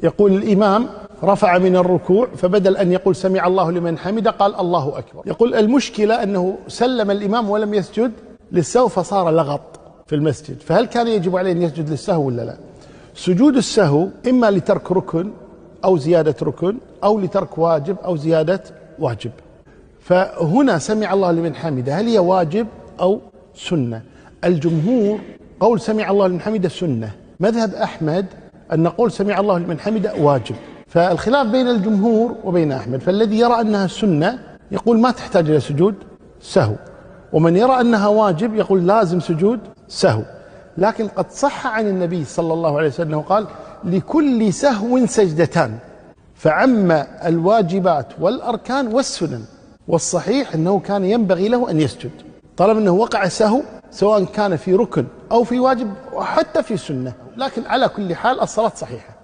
يقول الإمام رفع من الركوع، فبدل أن يقول سمع الله لمن حمده قال الله أكبر. يقول المشكلة أنه سلم الإمام ولم يسجد للسهو فصار لغط في المسجد، فهل كان يجب عليه أن يسجد للسهو ولا لا؟ سجود السهو إما لترك ركن أو زيادة ركن، أو لترك واجب أو زيادة واجب. فهنا سمع الله لمن حمده هل هي واجب أو سنة؟ الجمهور قول سمع الله لمن حمده سنة، مذهب أحمد أن نقول سمع الله لمن حمده واجب. فالخلاف بين الجمهور وبين أحمد، فالذي يرى أنها سنة يقول ما تحتاج إلى سجود سهو، ومن يرى أنها واجب يقول لازم سجود سهو. لكن قد صح عن النبي صلى الله عليه وسلم قال لكل سهو سجدتان، فعم الواجبات والأركان والسنن، والصحيح أنه كان ينبغي له أن يسجد طالما أنه وقع سهو، سواء كان في ركن أو في واجب وحتى في سنة، لكن على كل حال الصلاة صحيحة.